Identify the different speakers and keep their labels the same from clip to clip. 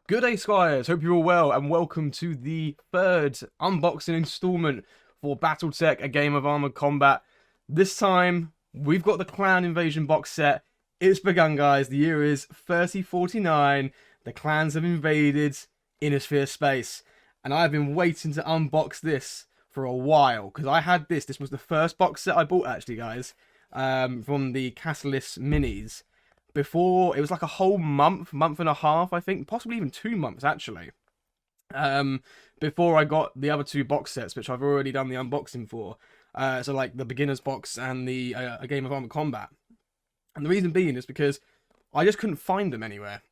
Speaker 1: Good day, Squires. Hope you're all well, and welcome to the third unboxing installment for Battletech, a game of armored combat. This time, we've got the Clan Invasion box set. It's begun, guys. The year is 3049. The clans have invaded Innisphere space, and I've been waiting to unbox this for a while because I had this. This was the first box set I bought, actually, guys, from the Catalyst minis before. It was like a whole month and a half, I think, possibly even 2 months actually, before I got the other two box sets, which I've already done the unboxing for. So like the beginner's box and the a game of armored combat. And the reason being is because I just couldn't find them anywhere.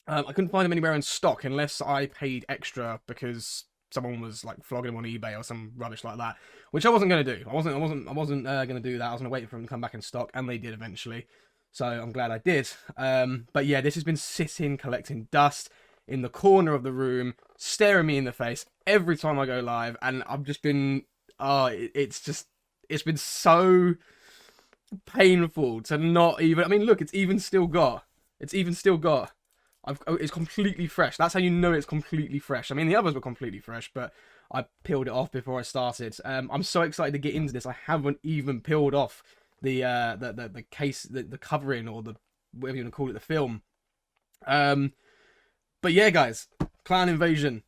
Speaker 1: I couldn't find them anywhere in stock unless I paid extra because someone was like flogging them on eBay or some rubbish like that, which I wasn't going to do. I wasn't going to do that. I was going to wait for them to come back in stock, and they did eventually. So I'm glad I did. But yeah, this has been sitting, collecting dust in the corner of the room, staring me in the face every time I go live, and I've just been, it's been so painful to not even. I mean, look, it's even still got. It's completely fresh. That's how you know it's completely fresh. I mean, the others were completely fresh, but I peeled it off before I started. I'm so excited to get into this. I haven't even peeled off the case, the covering, or the whatever you want to call it, the film. But yeah, guys, Clan Invasion.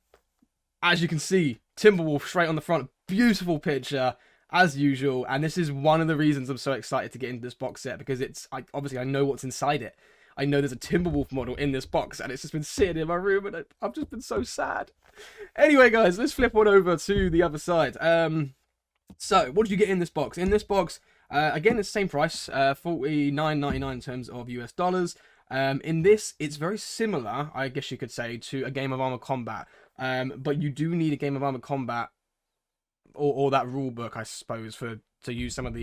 Speaker 1: As you can see, Timberwolf straight on the front. Beautiful picture as usual, and this is one of the reasons I'm so excited to get into this box set, because obviously I know what's inside it. I know there's a Timberwolf model in this box, and it's just been sitting in my room, and I've just been so sad. Anyway, guys, let's flip on over to the other side. So what did you get in this box? In this box, again, it's the same price, $49.99 in terms of US dollars. In this, it's very similar, I guess you could say, to a game of armored combat. But you do need a game of armored combat, or that rule book, I suppose, to use some of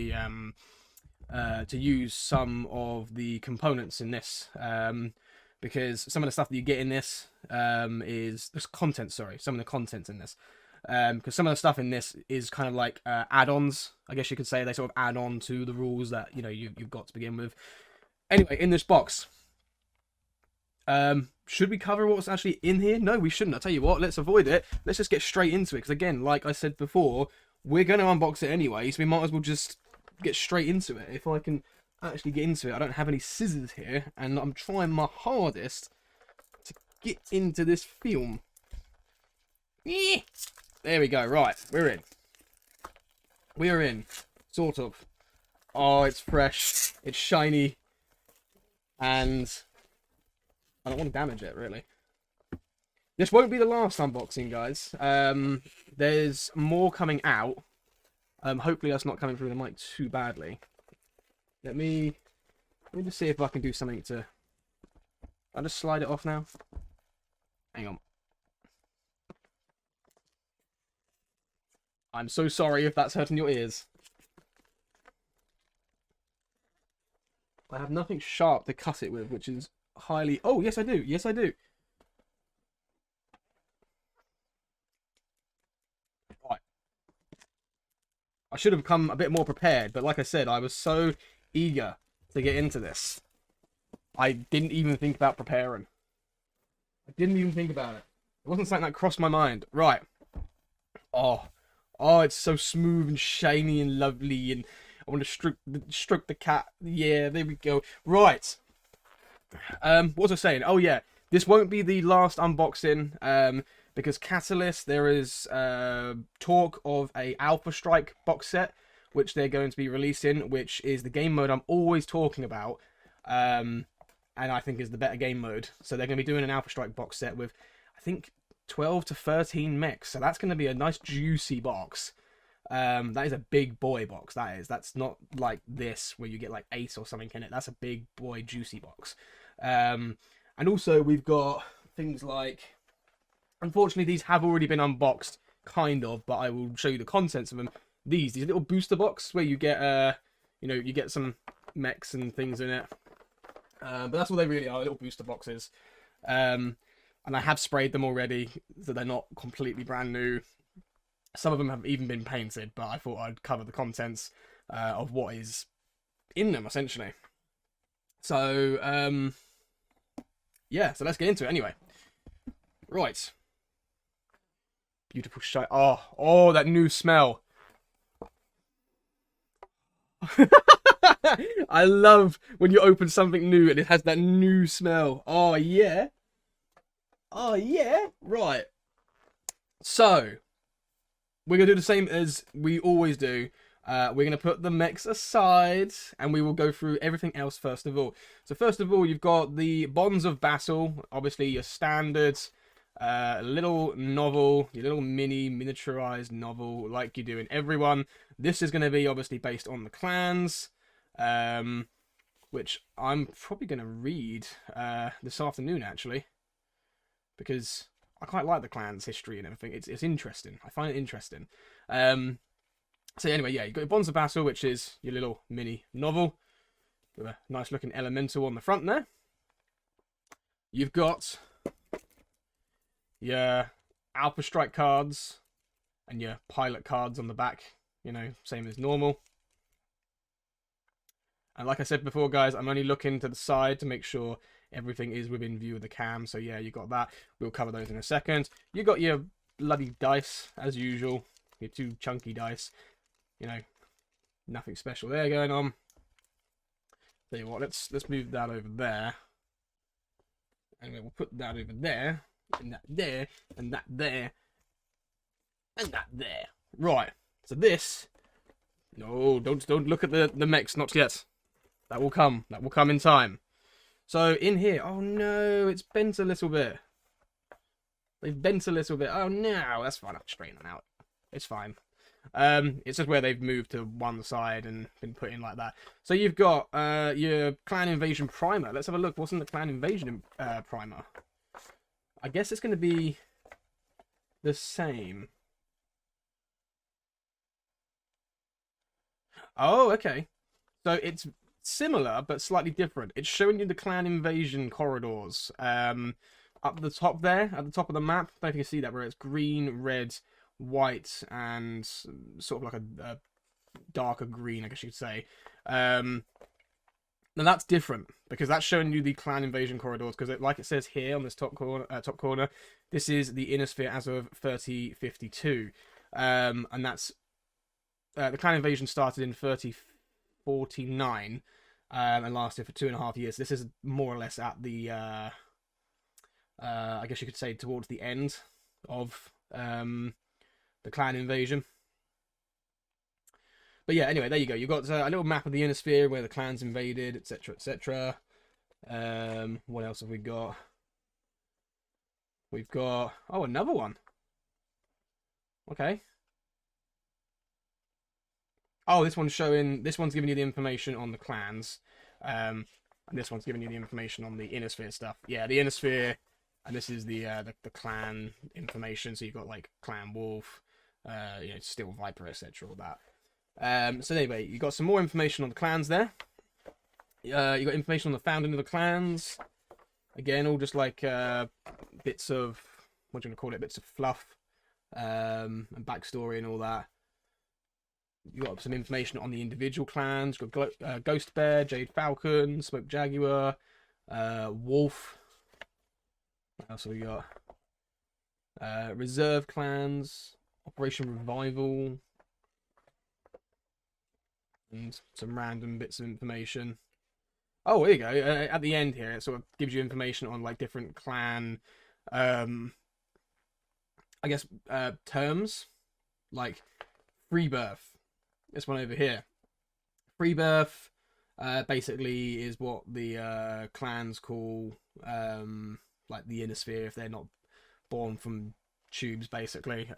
Speaker 1: the components in this. Because some of the stuff that you get in this is there's content. Sorry, some of the contents in this. Because some of the stuff in this is kind of like add-ons, I guess you could say. They sort of add on to the rules that you've got to begin with. Anyway, in this box, should we cover what's actually in here? No, we shouldn't. I'll tell you what, let's avoid it. Let's just get straight into it, because again, like I said before, we're going to unbox it anyway, so we might as well just get straight into it. If I can actually get into it, I don't have any scissors here, and I'm trying my hardest to get into this film. There we go. Right, we're in. We're in. Sort of. Oh, it's fresh. It's shiny. And I don't want to damage it, really. This won't be the last unboxing, guys. There's more coming out. Hopefully that's not coming through the mic too badly. Let me just see if I can do something to... I'll just slide it off now. Hang on. I'm so sorry if that's hurting your ears. I have nothing sharp to cut it with, which is highly... Oh, yes, I do. Yes, I do. Right. I should have come a bit more prepared, but like I said, I was so eager to get into this. I didn't even think about preparing. I didn't even think about it. It wasn't something that crossed my mind. Right. Oh. Oh, it's so smooth and shiny and lovely, and I want to stroke the cat. Yeah, there we go. Right. What was I saying? Oh yeah, this won't be the last unboxing. Because Catalyst, there is talk of a Alpha Strike box set, which they're going to be releasing, which is the game mode I'm always talking about, and I think is the better game mode. So they're going to be doing an Alpha Strike box set with, I think, 12 to 13 mechs. So that's going to be a nice juicy box. That is a big boy box. That's not like this where you get like 8 or something in it. That's a big boy juicy box. And also we've got things like, unfortunately these have already been unboxed, kind of, but I will show you the contents of them. These little booster box where you get you get some mechs and things in it. But that's all they really are, little booster boxes. And I have sprayed them already, so they're not completely brand new. Some of them have even been painted, but I thought I'd cover the contents of what is in them, essentially. So, yeah, so let's get into it anyway. Right. Beautiful shine. Oh, that new smell. I love when you open something new and it has that new smell. Oh, yeah. Oh, yeah. Right. So, we're going to do the same as we always do. We're going to put the mechs aside and we will go through everything else first of all. So first of all, you've got the Bonds of Battle. Obviously, your standard little novel, your little miniaturized novel like you do in everyone. This is going to be obviously based on the clans, which I'm probably going to read this afternoon actually, because I quite like the clans history and everything. It's interesting. I find it interesting. So anyway, yeah, you've got your Bonds of Battle, which is your little mini novel with a nice looking elemental on the front there. You've got your Alpha Strike cards and your pilot cards on the back, you know, same as normal. And like I said before, guys, I'm only looking to the side to make sure everything is within view of the cam. So yeah, you got that. We'll cover those in a second. You got your bloody dice, as usual. Your 2 chunky dice. You know, nothing special there going on. Tell you what, let's move that over there. And we'll put that over there. And that there. And that there. And that there. Right. So this... No, don't look at the mechs, not yet. That will come. That will come in time. So in here... Oh no, it's bent a little bit. They've bent a little bit. Oh no, that's fine. I'll straighten it out. It's fine. It's just where they've moved to one side and been put in like that. So you've got your Clan Invasion primer. Let's have a look. What's in the Clan Invasion primer? I guess it's going to be the same. Oh, okay. So it's similar but slightly different. It's showing you the Clan Invasion corridors. Up the top there, at the top of the map. I don't know if you can see that, where it's green, red, white, and sort of like a darker green, I guess you'd say. Now that's different because that's showing you the Clan Invasion corridors. Because like it says here on this top corner, this is the Inner Sphere as of 3052, and that's the Clan Invasion started in 3049 and lasted for 2.5 years. This is more or less at the I guess you could say towards the end of the Clan Invasion. But yeah, anyway, there you go. You've got a little map of the Inner Sphere where the clans invaded, etc., etc. What else have we got? We've got... Oh, another one. Okay. Oh, this one's showing... This one's giving you the information on the clans. And this one's giving you the information on the Inner Sphere stuff. Yeah, the Inner Sphere... And this is the clan information. So you've got, like, Clan Wolf, you know, Steel Viper, etc., all that. So anyway, you got some more information on the clans there. You got information on the founding of the clans. Again, all just like bits of, what do you want to call it, bits of fluff and backstory and all that. You got some information on the individual clans. You've got Ghost Bear, Jade Falcon, Smoke Jaguar, Wolf. What else have we got? Reserve clans, Operation Revival. And some random bits of information. Oh, here you go. At the end here, it sort of gives you information on like different clan, I guess, terms, like free birth. This one over here. Free birth, basically is what the clans call, like the Inner Sphere if they're not born from tubes, basically,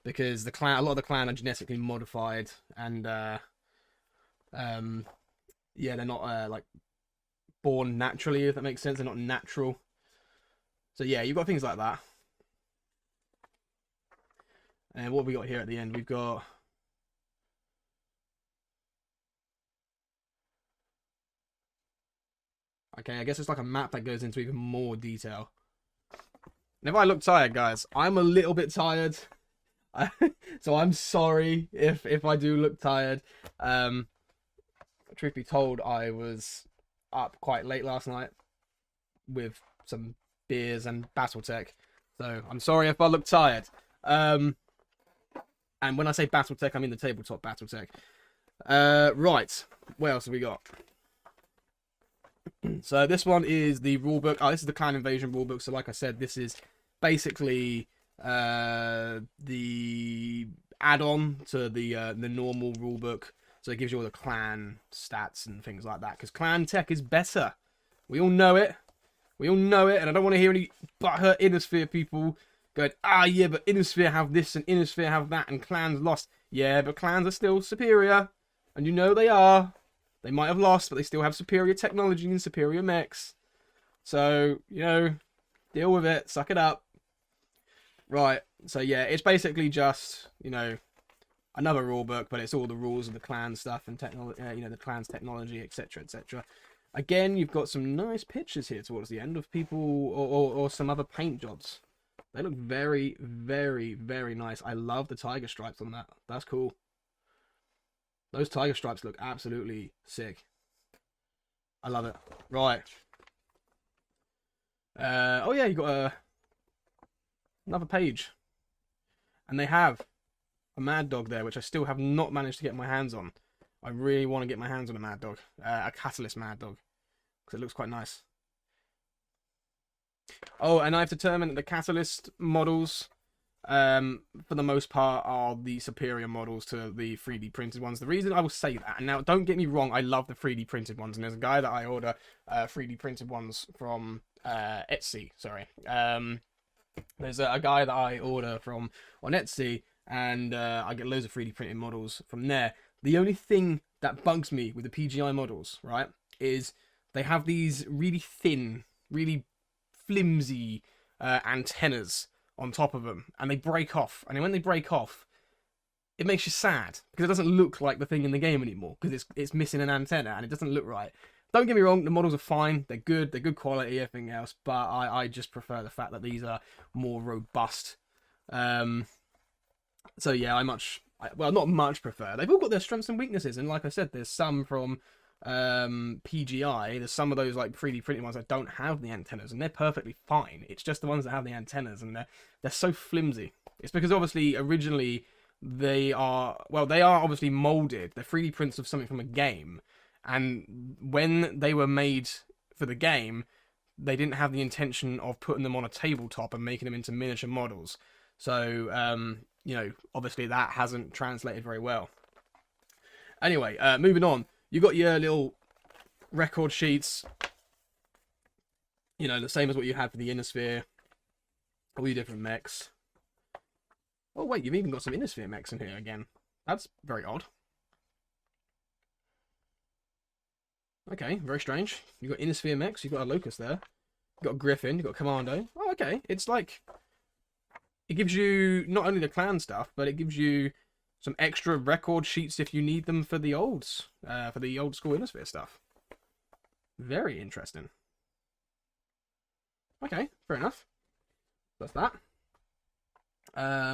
Speaker 1: because the clan, a lot of the clan are genetically modified and. Yeah, they're not like born naturally, if that makes sense. They're not natural. So yeah, you've got things like that. And what have we got here at the end? We've got okay, I guess it's like a map that goes into even more detail. And if I look tired, guys, I'm a little bit tired. So I'm sorry if I do look tired. Truth be told, I was up quite late last night with some beers and Battletech. So I'm sorry if I look tired. And when I say Battletech, I mean the tabletop Battletech. Right. What else have we got? So this one is the rulebook. Oh, this is the Clan Invasion rulebook. So like I said, this is basically the add-on to the normal rulebook. So it gives you all the clan stats and things like that. Because clan tech is better. We all know it. We all know it. And I don't want to hear any butthurt Innisphere people going, ah, yeah, but Innisphere have this and Innisphere have that and clans lost. Yeah, but clans are still superior. And you know they are. They might have lost, but they still have superior technology and superior mechs. So, you know, deal with it. Suck it up. Right. So, yeah, it's basically just, you know, another rule book, but it's all the rules of the clan stuff and technology, you know, the clan's technology, etc., etc. Again, you've got some nice pictures here towards the end of people or some other paint jobs. They look very, very, very nice. I love the tiger stripes on that. That's cool. Those tiger stripes look absolutely sick. I love it. Right. Oh yeah, you got another page. And they have a Mad Dog there, which I still have not managed to get my hands on. I really want to get my hands on a Mad Dog. A Catalyst Mad Dog. Because it looks quite nice. Oh, and I've determined that the Catalyst models, for the most part, are the superior models to the 3D printed ones. The reason I will say that, and now don't get me wrong, I love the 3D printed ones, and there's a guy that I order 3D printed ones from Etsy, sorry. There's a guy that I order from on Etsy, and I get loads of 3D printed models from there. The only thing that bugs me with the PGI models, right, is they have these really thin, really flimsy antennas on top of them, and they break off. And when they break off, it makes you sad because it doesn't look like the thing in the game anymore because it's missing an antenna and it doesn't look right. Don't get me wrong, the models are fine, they're good quality, everything else, but I just prefer the fact that these are more robust. So yeah, well, not much prefer. They've all got their strengths and weaknesses, and like I said, there's some from PGI. There's some of those like 3D printed ones that don't have the antennas, and they're perfectly fine. It's just the ones that have the antennas, and they're so flimsy. It's because obviously originally they are obviously molded. They're 3D prints of something from a game, and when they were made for the game, they didn't have the intention of putting them on a tabletop and making them into miniature models. So you know, obviously that hasn't translated very well. Anyway, moving on. You got your little record sheets, you know, the same as what you had for the Innisphere, all your different mechs. Oh wait, you've even got some Innisphere mechs in here again. That's very odd. Okay, very strange. You've got Innisphere mechs, you've got a Locust there. You've got a Griffin, you've got a Commando. Oh, okay. It's like, it gives you not only the clan stuff, but it gives you some extra record sheets if you need them for the old school Innisphere stuff. Very interesting. Okay, fair enough. That's that.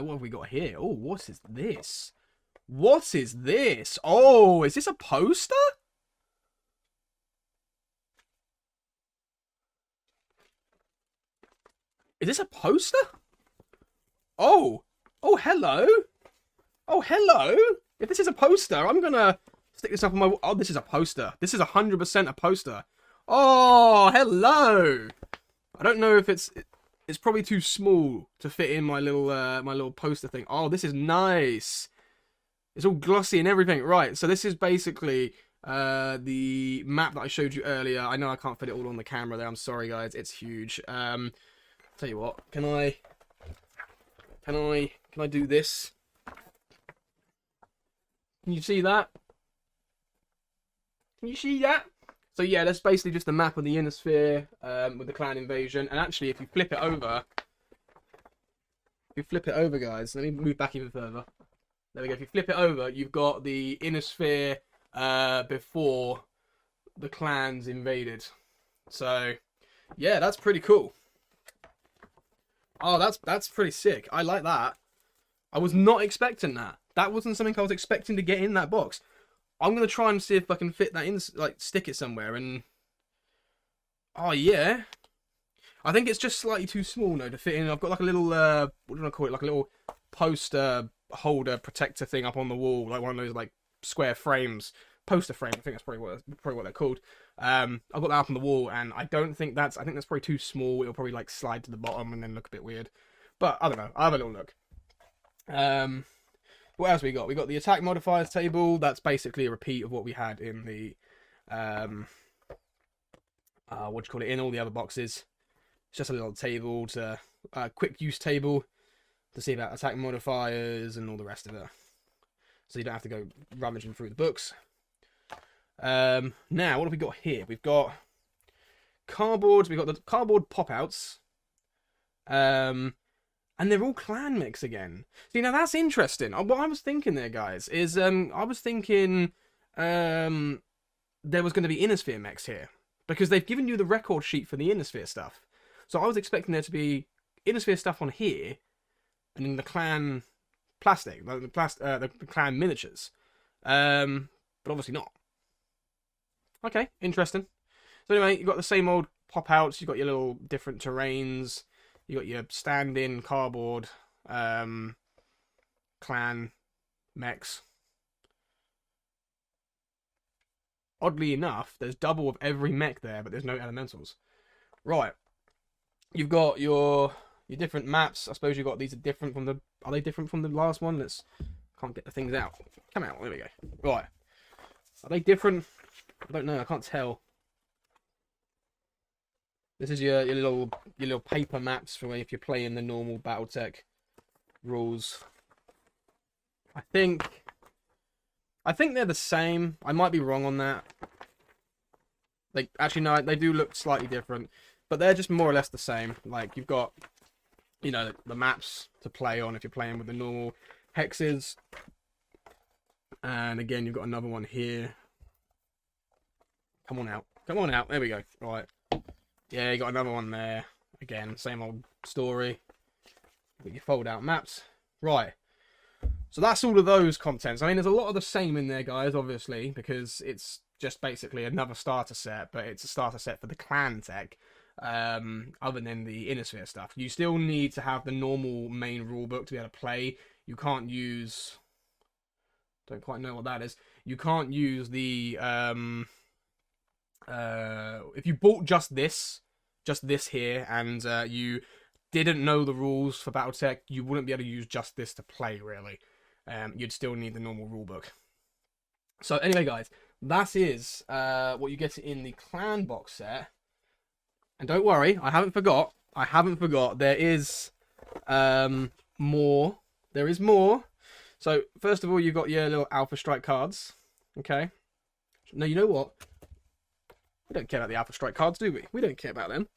Speaker 1: What have we got here? Oh, what is this? What is this? Oh, is this a poster? Is this a poster? Oh, oh, hello. Oh, hello! If this is a poster, I'm gonna stick this up on my... Oh, this is a poster. This is 100% a poster. Oh, hello! I don't know if it's probably too small to fit in my little poster thing. Oh, this is nice. It's all glossy and everything. Right, so this is basically the map that I showed you earlier. I know I can't fit it all on the camera there. I'm sorry, guys. It's huge. Tell you what, can I do this? Can you see that? Can you see that? So yeah, that's basically just a map of the Innisphere with the clan invasion. And actually, if you flip it over, guys, let me move back even further. There we go. If you flip it over, you've got the Innisphere before the clans invaded. So yeah, that's pretty cool. Oh, that's pretty sick. I like that. I was not expecting that. That wasn't something I was expecting to get in that box. I'm going to try and see if I can fit that in, like, stick it somewhere, and... Oh, yeah. I think it's just slightly too small, though, to fit in. I've got like a little, what do I call it? Like a little poster holder protector thing up on the wall, like one of those like square frames, poster frame. I think that's probably what they're called. I've got that up on the wall, and I think that's probably too small. It'll probably like slide to the bottom and then look a bit weird. But I don't know. I'll have a little look. What else we got? We got the attack modifiers table. That's basically a repeat of what we had in the what do you call it, in all the other boxes. It's just a little table to quick use table to see about attack modifiers and all the rest of it. So you don't have to go rummaging through the books. Now, what have we got here? We've got cardboard. We've got the cardboard pop-outs. And they're all clan mechs again. See, now that's interesting. What I was thinking there, guys, is I was thinking there was going to be Innisphere mechs here. Because they've given you the record sheet for the Innisphere stuff. So I was expecting there to be Innisphere stuff on here, and then the clan plastic, the clan miniatures. But obviously not. Okay, interesting. So anyway, you've got the same old pop-outs. You've got your little different terrains. You got your stand-in cardboard clan mechs. Oddly enough, there's double of every mech there, but there's no elementals. Right. You've got your different maps. I suppose you've got these are different from the... Are they different from the last one? Can't get the things out. Come out. There we go. Right. Are they different? I don't know. I can't tell. This is your little paper maps for if you're playing the normal Battletech rules. I think they're the same. I might be wrong on that. Actually, no, they do look slightly different, but they're just more or less the same. Like, you've got, the maps to play on if you're playing with the normal hexes. And again, you've got another one here. Come on out. Come on out. There we go. Right. Yeah, you got another one there. Again, same old story. Got your fold-out maps. Right. So that's all of those contents. I mean, there's a lot of the same in there, guys, obviously, because it's just basically another starter set, but it's a starter set for the clan tech, other than the Innisphere stuff. You still need to have the normal main rulebook to be able to play. You can't use... Don't quite know what that is. You can't use the... if you bought just this here, and you didn't know the rules for Battletech, you wouldn't be able to use just this to play, really. You'd still need the normal rulebook. So anyway, guys, that is what you get in the clan box set. And don't worry, I haven't forgot. There is more. There is more. So first of all, you've got your little Alpha Strike cards. Okay. Now, you know what? We don't care about the Alpha Strike cards, do we? We don't care about them.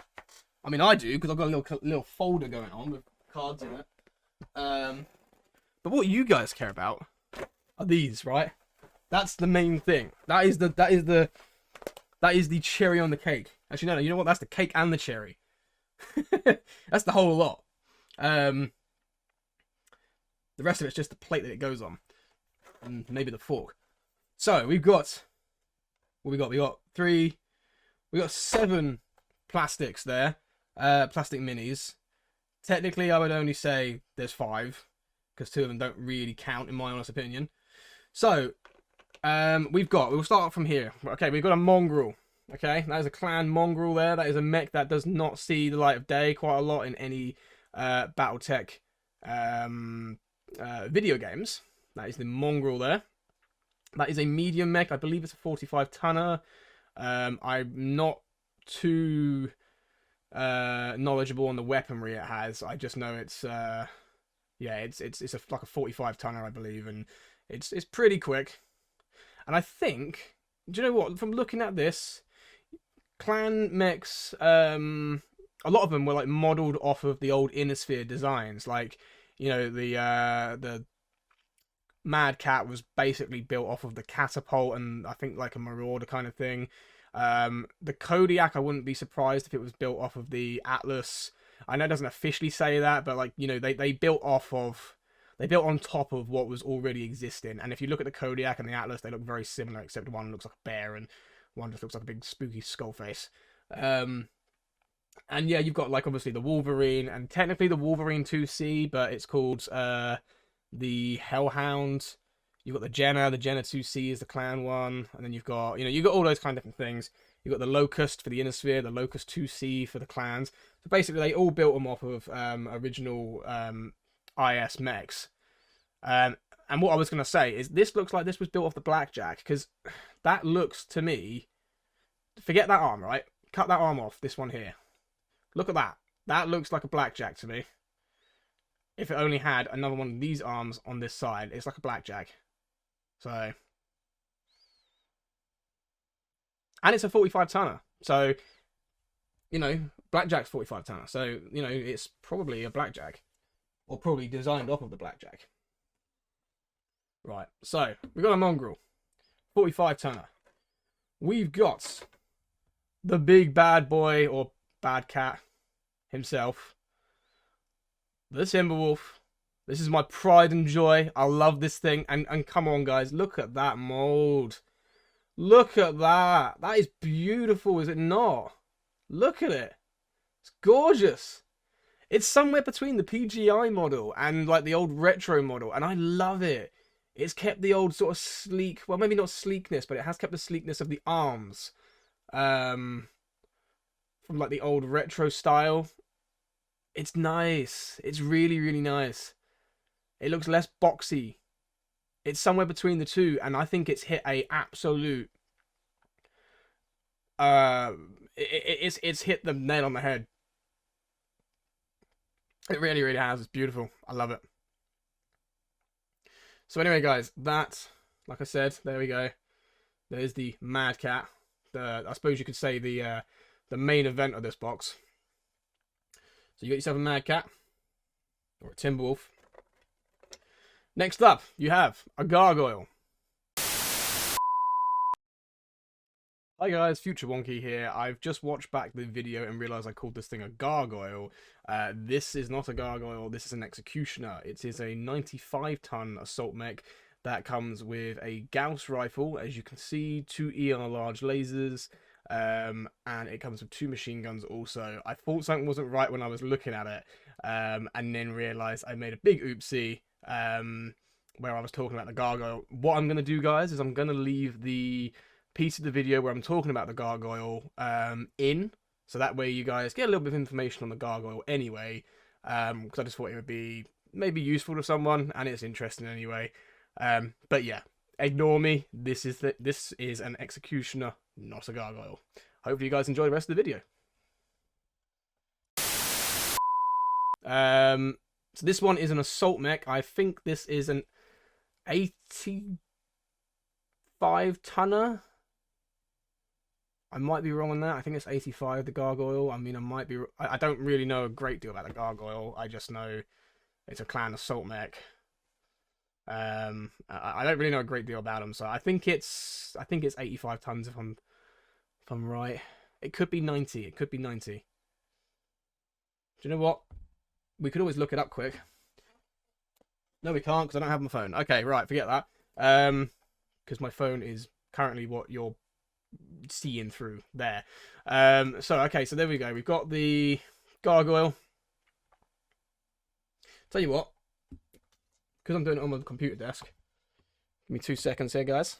Speaker 1: I mean, I do, because I've got a little folder going on with cards in it. But what you guys care about are these, right? That's the main thing. That is the cherry on the cake. Actually, no, you know what? That's the cake and the cherry. That's the whole lot. The rest of it's just the plate that it goes on, and maybe the fork. So we've got what we got. We got 7 plastics there. Plastic minis. Technically, I would only say there's 5, because 2 of them don't really count, in my honest opinion. So, we'll start from here. Okay, we've got a mongrel. Okay, that is a clan mongrel there. That is a mech that does not see the light of day quite a lot in any Battletech video games. That is the mongrel there. That is a medium mech. I believe it's a 45 tonner. I'm not too knowledgeable on the weaponry it has. I just know it's like a 45 tonner, I believe, and it's pretty quick. And I think, do you know what? From looking at this, clan mechs, a lot of them were like modelled off of the old Innisphere designs. Like, the Mad Cat was basically built off of the catapult and I think like a marauder kind of thing. The Kodiak, I wouldn't be surprised if it was built off of the Atlas. I know it doesn't officially say that, but like, they built on top of what was already existing. And if you look at the Kodiak and the Atlas, they look very similar, except one looks like a bear and one just looks like a big spooky skull face. And yeah, you've got like obviously the Wolverine, and technically the Wolverine 2C, but it's called the Hellhound. You've got the Jenna. The Jenna 2C is the clan one, and then you've got you've got all those kind of different things. You've got the Locust for the Inner Sphere, the Locust 2C for the clans. So basically, they all built them off of original IS mechs. And what I was gonna say is this looks like this was built off the Blackjack, because that looks to me. Forget that arm, right? Cut that arm off. This one here. Look at that. That looks like a Blackjack to me. If it only had another one of these arms on this side, it's like a Blackjack. So, and it's a 45 tonner. So, Blackjack's 45 tonner. So, it's probably a Blackjack, or probably designed off of the Blackjack. Right. So we've got a Mongrel, 45 tonner. We've got the big bad boy, or bad cat himself, the Timberwolf. This is my pride and joy. I love this thing. And come on, guys. Look at that mold. Look at that. That is beautiful, is it not? Look at it. It's gorgeous. It's somewhere between the PGI model and like the old retro model. And I love it. It's kept the old sort of sleek, well, maybe not sleekness, but it has kept the sleekness of the arms. From like the old retro style. It's nice. It's really, really nice. It looks less boxy. It's somewhere between the two, and I think it's hit a absolute. It's hit the nail on the head. It really, really has. It's beautiful. I love it. So anyway, guys, that, like I said, there we go. There's the Mad Cat. I suppose you could say the main event of this box. So you got yourself a Mad Cat or a Timberwolf. Next up, you have a Gargoyle. Hi guys, Future Wonky here. I've just watched back the video and realised I called this thing a Gargoyle. This is not a Gargoyle, this is an Executioner. It is a 95-ton assault mech that comes with a Gauss rifle, as you can see, 2 ER large lasers, and it comes with 2 machine guns also. I thought something wasn't right when I was looking at it, and then realised I made a big oopsie, where I was talking about the Gargoyle. What I'm going to do, guys, is I'm going to leave the piece of the video where I'm talking about the Gargoyle in, so that way you guys get a little bit of information on the Gargoyle anyway, because I just thought it would be maybe useful to someone, and it's interesting anyway. But yeah, ignore me. This is an Executioner, not a Gargoyle. Hopefully you guys enjoy the rest of the video. So this one is an assault mech. I think this is an 85-tonner. I might be wrong on that. I think it's 85, the Gargoyle. I mean, I don't really know a great deal about the Gargoyle. I just know it's a clan assault mech. I don't really know a great deal about them, so I think it's 85 tons if I'm right. It could be 90. It could be 90. Do you know what? We could always look it up quick. No, we can't because I don't have my phone. Okay, right, forget that. Because my phone is currently what you're seeing through there. So there we go. We've got the Gargoyle. Tell you what, because I'm doing it on my computer desk. Give me 2 seconds here, guys.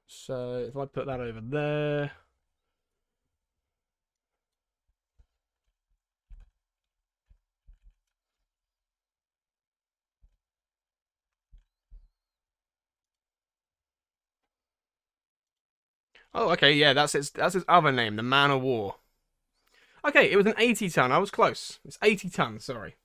Speaker 1: So if I put that over there. Oh, okay, yeah, that's his other name, the Man of War. Okay, it was an 80-ton. I was close. It's 80 tons, sorry.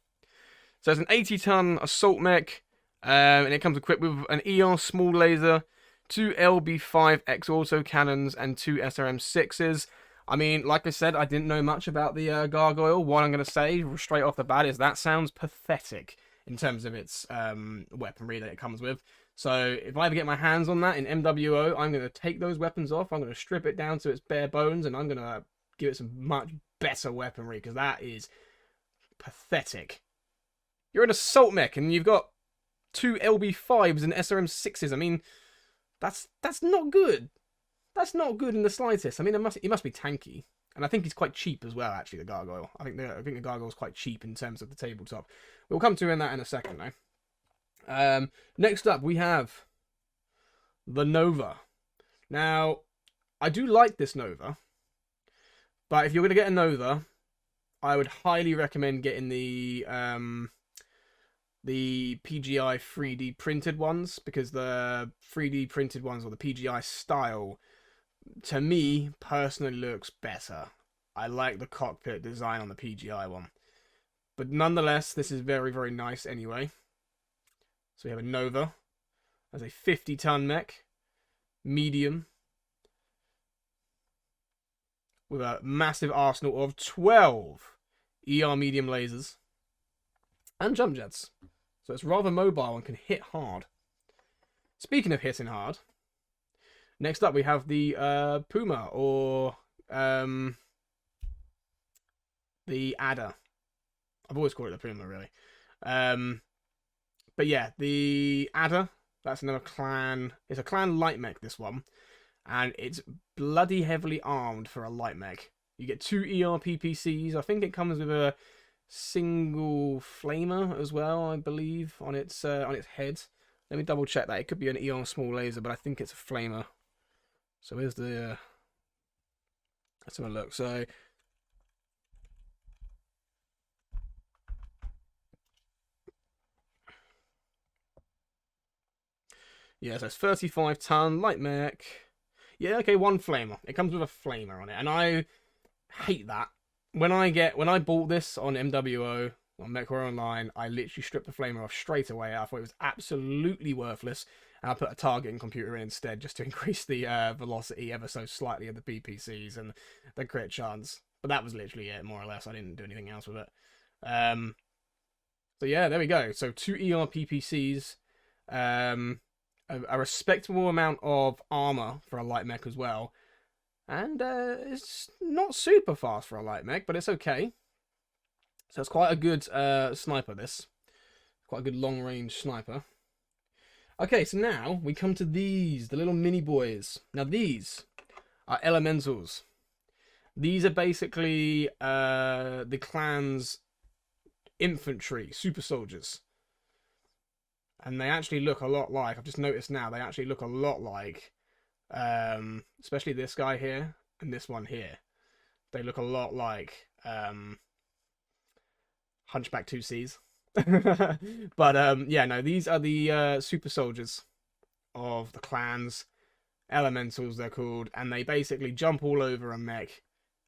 Speaker 1: So it's an 80-ton assault mech, and it comes equipped with an ER small laser, 2 LB5X auto cannons, and 2 SRM6s. I mean, like I said, I didn't know much about the Gargoyle. What I'm going to say straight off the bat is that sounds pathetic in terms of its weaponry that it comes with. So if I ever get my hands on that in MWO, I'm going to take those weapons off. I'm going to strip it down to its bare bones, and I'm going to give it some much better weaponry, because that is pathetic. You're an assault mech, and you've got 2 LB5s and SRM6s. I mean, that's not good. That's not good in the slightest. I mean, it must be tanky. And I think he's quite cheap as well, actually, the Gargoyle. I think the Gargoyle's quite cheap in terms of the tabletop. We'll come to that in a second, though. Next up, we have the Nova. Now, I do like this Nova. But if you're going to get a Nova, I would highly recommend getting the PGI 3D printed ones, because the 3D printed ones, or the PGI style, to me personally looks better. I like the cockpit design on the PGI one, but nonetheless this is very, very nice anyway. So we have a Nova as a 50-ton mech, medium, with a massive arsenal of 12 ER medium lasers and jump jets. So it's rather mobile and can hit hard. Speaking of hitting hard, next up we have the Puma, or the Adder. I've always called it the Puma, really. But yeah, the Adder, that's another clan. It's a clan light mech, this one. And it's bloody heavily armed for a light mech. You get 2 ERPPCs. I think it comes with a single flamer as well, I believe, on its head. Let me double check that. It could be an ER small laser, but I think it's a flamer. So here's the... let's have a look. So... yeah, so it's 35-ton light mech. Yeah, okay, 1 flamer. It comes with a flamer on it, and I hate that. When I bought this on MWO, on MechWarrior Online, I literally stripped the flamer off straight away. I thought it was absolutely worthless, and I put a targeting computer in instead, just to increase the velocity ever so slightly of the BPCs and the crit chance. But that was literally it, more or less. I didn't do anything else with it. So yeah, there we go. So 2 ERPPCs, a respectable amount of armor for a light mech as well, and it's not super fast for a light mech, but it's okay. So it's quite a good sniper, this. Quite a good long-range sniper. Okay, so now we come to these, the little mini boys. Now these are elementals. These are basically the clan's infantry, super soldiers. And they actually look a lot like, I've just noticed now, they actually look a lot like, especially this guy here and this one here. They look a lot like Hunchback 2Cs. But yeah, no, these are the super soldiers of the clans. Elementals, they're called. And they basically jump all over a mech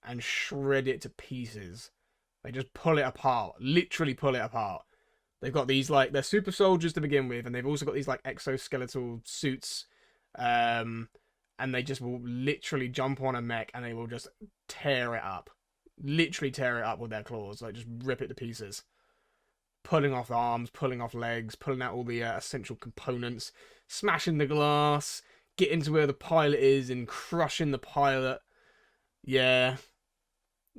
Speaker 1: and shred it to pieces. They just pull it apart. Literally pull it apart. They've got these, like, they're super soldiers to begin with, and they've also got these, like, exoskeletal suits. And they just will literally jump on a mech and they will just tear it up. Literally tear it up with their claws. Like, just rip it to pieces. Pulling off arms, pulling off legs, pulling out all the essential components, smashing the glass, getting to where the pilot is and crushing the pilot. Yeah.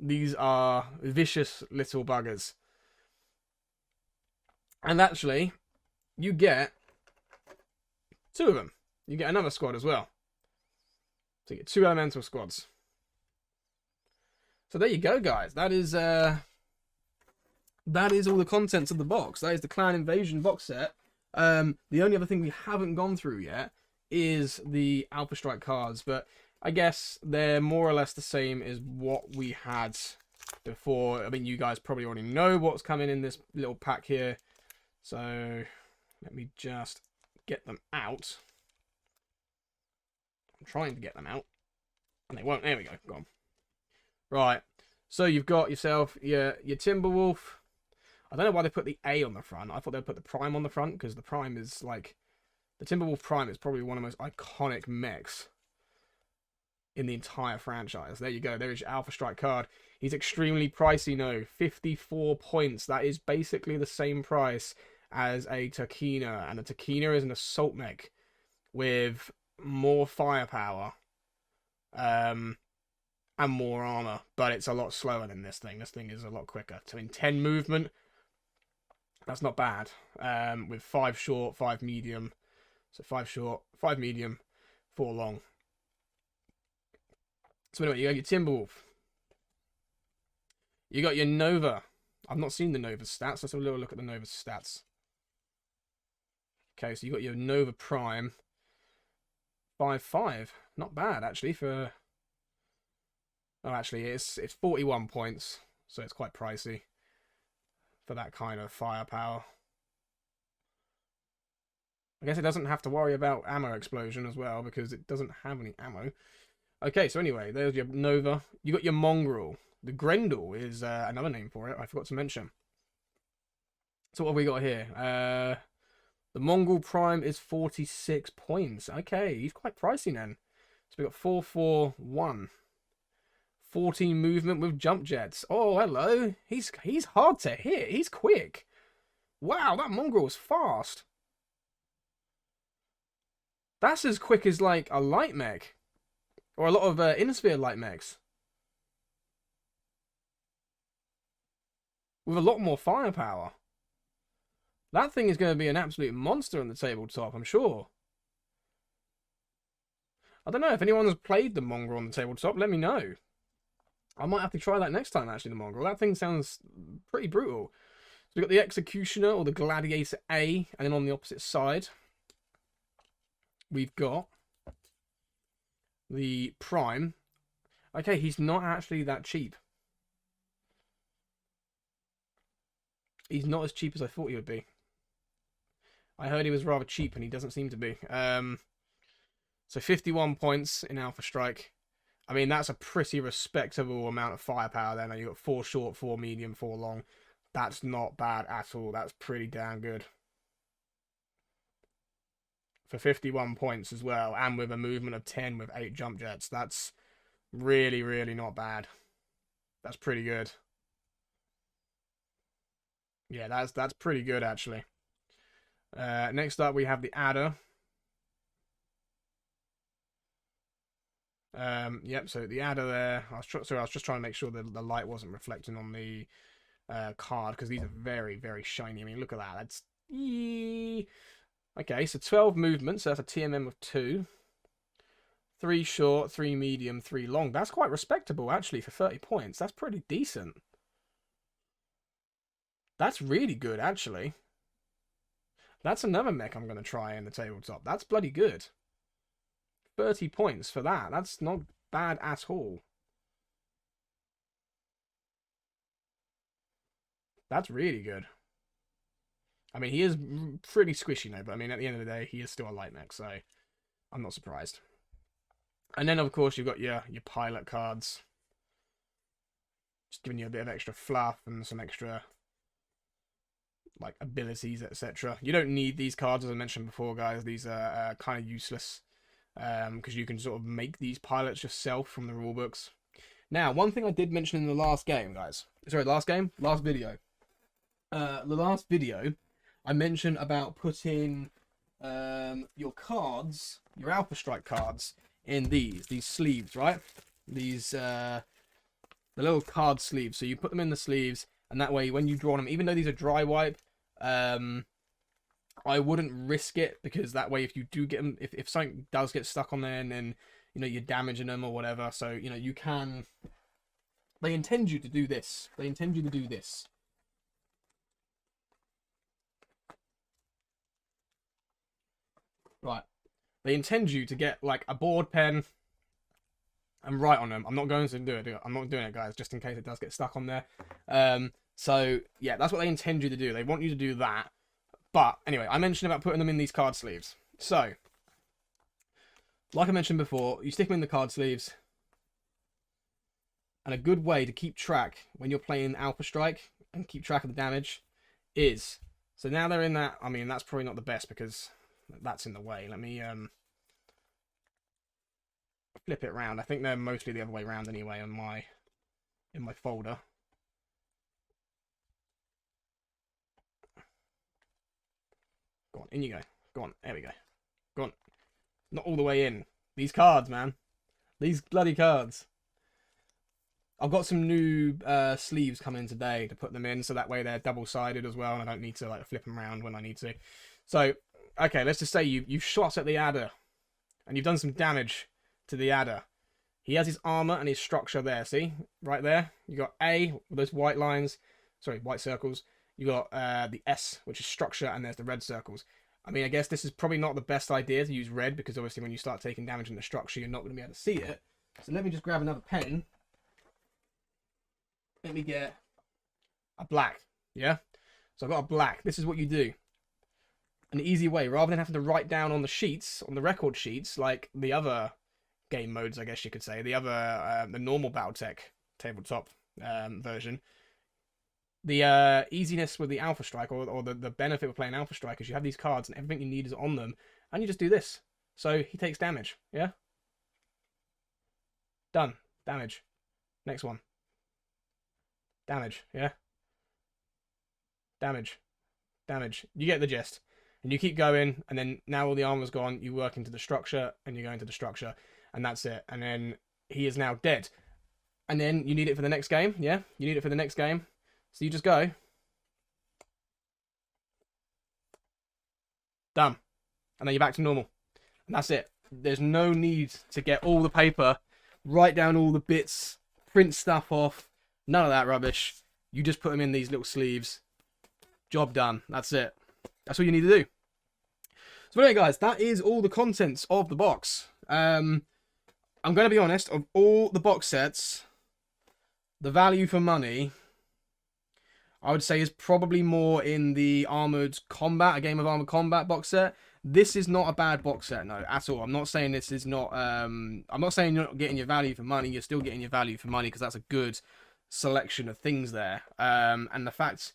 Speaker 1: These are vicious little buggers. And actually, you get 2 of them. You get another squad as well. So you get 2 elemental squads. So there you go, guys. That is all the contents of the box. That is the Clan Invasion box set. The only other thing we haven't gone through yet is the Alpha Strike cards, but I guess they're more or less the same as what we had before. I mean, you guys probably already know what's coming in this little pack here. So let me just get them out. I'm trying to get them out, and they won't. There we go. Gone. Right. So you've got yourself your Timberwolf. I don't know why they put the A on the front. I thought they'd put the Prime on the front, because the Prime is like, the Timberwolf Prime is probably one of the most iconic mechs in the entire franchise. There you go. There is your Alpha Strike card. He's extremely pricey, no. 54 points. That is basically the same price as a Takina, and a Takina is an assault mech with more firepower and more armor, but it's a lot slower than this thing. This thing is a lot quicker. So in 10 movement, That's not bad. With 5 short, 5 medium. So 5 short, 5 medium, 4 long. So anyway, you got your Timberwolf. You got your Nova. I've not seen the Nova stats. Let's have a little look at the Nova stats. Okay, so you got your Nova Prime. 5-5. Not bad, actually, for... Oh, actually, it's 41 points. So it's quite pricey for that kind of firepower. I guess it doesn't have to worry about ammo explosion as well, because it doesn't have any ammo. Okay, so anyway, there's your Nova. You got your Mongrel. The Grendel is another name for it. I forgot to mention. So what have we got here? The Mongrel Prime is 46 points. Okay, he's quite pricey then. So we got 441. 14 movement with jump jets. Oh, hello. He's hard to hit. He's quick. Wow, that Mongrel is fast. That's as quick as like a light mech. Or a lot of Innisphere light mechs. With a lot more firepower. That thing is going to be an absolute monster on the tabletop, I'm sure. I don't know if anyone's played the Mongrel on the tabletop, let me know. I might have to try that next time, actually, the Mongrel. That thing sounds pretty brutal. So we've got the Executioner, or the Gladiator A, and then on the opposite side, we've got the Prime. Okay, he's not actually that cheap. He's not as cheap as I thought he would be. I heard he was rather cheap, and he doesn't seem to be. So 51 points in Alpha Strike. I mean, that's a pretty respectable amount of firepower then. You've got 4 short, 4 medium, 4 long. That's not bad at all. That's pretty damn good. For 51 points as well, and with a movement of 10 with 8 jump jets. That's really, really not bad. That's pretty good. Yeah, that's pretty good, actually. Next up, we have the Adder. Yep, so the Adder there. I was just trying to make sure that the light wasn't reflecting on the card, because these are very, very shiny. I mean, look at that. That's... Okay, so 12 movements. So that's a TMM of 2. 3 short, 3 medium, 3 long. That's quite respectable, actually, for 30 points. That's pretty decent. That's really good, actually. That's another mech I'm going to try in the tabletop. That's bloody good. 30 points for that. That's not bad at all. That's really good. I mean, he is pretty squishy now, but I mean, at the end of the day, he is still a light mech, so I'm not surprised. And then, of course, you've got your pilot cards. Just giving you a bit of extra fluff and some extra, like, abilities, etc. You don't need these cards, as I mentioned before, guys. These are kind of useless, because you can sort of make these pilots yourself from the rulebooks. Now, one thing I did mention in the last game, guys. Sorry, last video. The last video, I mentioned about putting your cards, your Alpha Strike cards, in these sleeves, right? These the little card sleeves. So you put them in the sleeves, and that way, when you draw them, even though these are dry wipe, I wouldn't risk it, because that way, if you do get them, if something does get stuck on there, and then you're damaging them or whatever, so you can. They intend you to do this. They intend you to do this. Right. They intend you to get like a board pen and write on them. I'm not going to do it. I'm not doing it, guys, just in case it does get stuck on there. So yeah, that's what they intend you to do. They want you to do that. But anyway, I mentioned about putting them in these card sleeves. So, like I mentioned before, you stick them in the card sleeves. And a good way to keep track when you're playing Alpha Strike and keep track of the damage is... So now they're in that... I mean, that's probably not the best, because that's in the way. Let me flip it around. I think they're mostly the other way around anyway in my folder. Go on, in you go. Go on, there we go. Go on. Not all the way in. These cards, man. These bloody cards. I've got some new sleeves coming today to put them in, so that way they're double-sided as well, and I don't need to like flip them around when I need to. So, okay, let's just say you've shot at the adder, and you've done some damage to the adder. He has his armor and his structure there. See, right there, you got A with those white lines, sorry, white circles. You got the S, which is structure, and there's the red circles. I mean, I guess this is probably not the best idea to use red because obviously when you start taking damage in the structure, you're not going to be able to see it. So let me just grab another pen. Let me get a black. Yeah. So I've got a black. This is what you do. An easy way, rather than having to write down on the sheets, on the record sheets, like the other game modes, I guess you could say, the other, the normal Battletech tabletop version. The easiness with the Alpha Strike, or the benefit of playing Alpha Strike, is you have these cards and everything you need is on them, and you just do this. So he takes damage, yeah? Done. Damage. Next one. Damage, yeah? Damage. Damage. You get the gist. And you keep going, and then now all the armor's gone, you work into the structure, and you go into the structure, and that's it. And then he is now dead. And then you need it for the next game, yeah? You need it for the next game. So you just go. Done. And then you're back to normal. And that's it. There's no need to get all the paper, write down all the bits, print stuff off. None of that rubbish. You just put them in these little sleeves. Job done. That's it. That's all you need to do. So anyway, guys, that is all the contents of the box. I'm going to be honest, of all the box sets, the value for money, I would say, is probably more in the Armored Combat, a Game of Armored Combat box set. This is not a bad box set, no, at all. I'm not saying this is not, I'm not saying you're not getting your value for money. You're still getting your value for money because that's a good selection of things there. And the fact,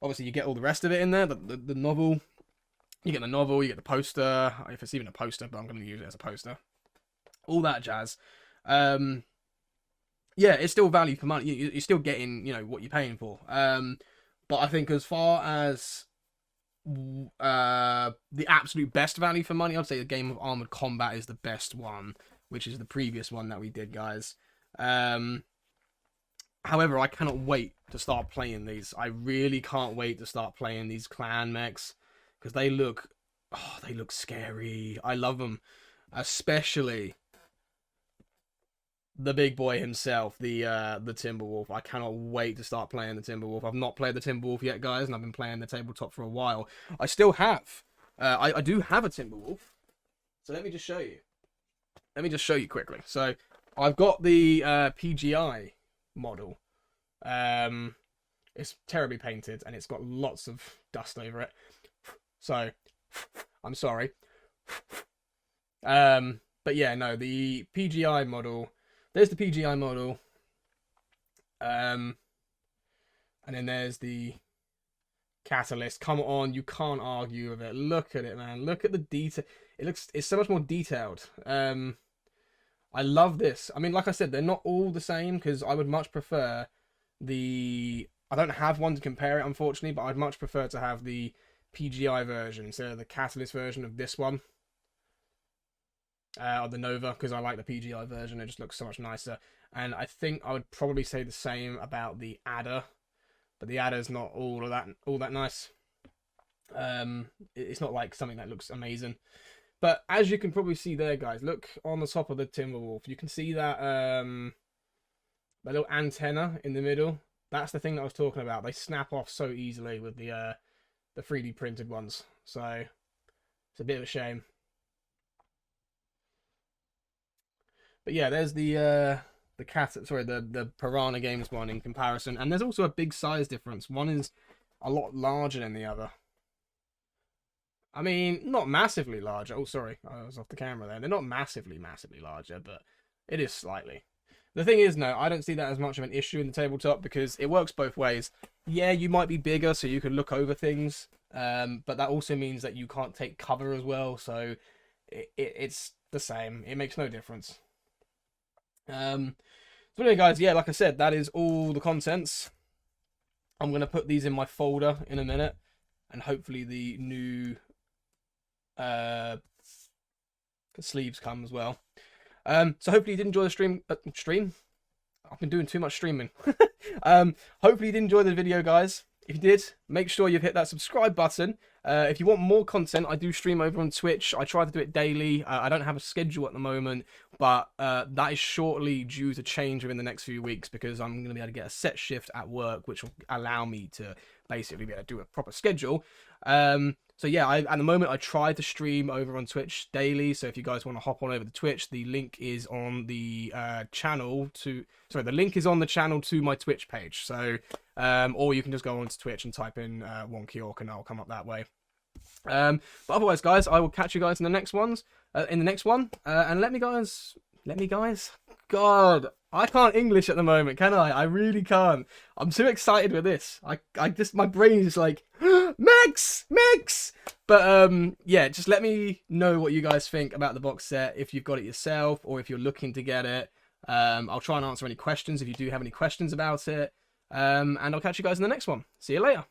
Speaker 1: obviously, you get all the rest of it in there. The novel, you get the novel, you get the poster, if it's even a poster, but I'm going to use it as a poster. All that jazz. Yeah, it's still value for money. You're still getting, you know, what you're paying for. But I think as far as the absolute best value for money, I'd say the Game of Armored Combat is the best one, which is the previous one that we did, guys. However, I cannot wait to start playing these. I really can't wait to start playing these clan mechs because they look scary. I love them, especially the big boy himself, the Timberwolf. I cannot wait to start playing the Timberwolf. I've not played the Timberwolf yet, guys, and I've been playing the tabletop for a while. I still have. I do have a Timberwolf. So let me just show you. Let me just show you quickly. So I've got the PGI model. It's terribly painted, and it's got lots of dust over it. So I'm sorry. But yeah, no, the PGI model. There's the PGI model. And then there's the Catalyst. Come on, you can't argue with it. Look at it, man. Look at the detail. It's so much more detailed. I love this. I mean, like I said, they're not all the same because I would much prefer I don't have one to compare it, unfortunately, but I'd much prefer to have the PGI version instead of the Catalyst version of this one. Or the Nova, because I like the PGI version. It just looks so much nicer. And I think I would probably say the same about the Adder, but the Adder's not all that nice. It's not like something that looks amazing. But as you can probably see there, guys, look on the top of the Timberwolf. You can see that that little antenna in the middle. That's the thing that I was talking about. They snap off so easily with the 3D printed ones. So it's a bit of a shame. But yeah, there's the Piranha Games one in comparison, and there's also a big size difference. One is a lot larger than the other. I mean, not massively larger. Oh, sorry, I was off the camera there. They're not massively larger, but it is slightly. The thing is, no, I don't see that as much of an issue in the tabletop because it works both ways. Yeah, you might be bigger, so you can look over things, but that also means that you can't take cover as well, so it's the same. It makes no difference. So anyway, guys, yeah, like I said, that is all the contents. I'm going to put these in my folder in a minute, and hopefully the new sleeves come as well. So hopefully you did enjoy the stream. I've been doing too much streaming. Hopefully you did enjoy the video, guys. If you did, make sure you've hit that subscribe button. If you want more content, I do stream over on Twitch. I try to do it daily. I don't have a schedule at the moment, but that is shortly due to change within the next few weeks because I'm going to be able to get a set shift at work, which will allow me to basically be able to do a proper schedule. So yeah, at the moment I try to stream over on Twitch daily. So if you guys want to hop on over to Twitch, the link is on the the link is on the channel to my Twitch page. So or you can just go onto Twitch and type in Wonkyyork and I'll come up that way. But otherwise, guys, I will catch you guys in the next one. And let me guys. God, I can't English at the moment, can I? I really can't. I'm too excited with this. I just, my brain is like, mechs. But yeah, just let me know what you guys think about the box set. If you've got it yourself or if you're looking to get it. I'll try and answer any questions if you do have any questions about it. And I'll catch you guys in the next one. See you later.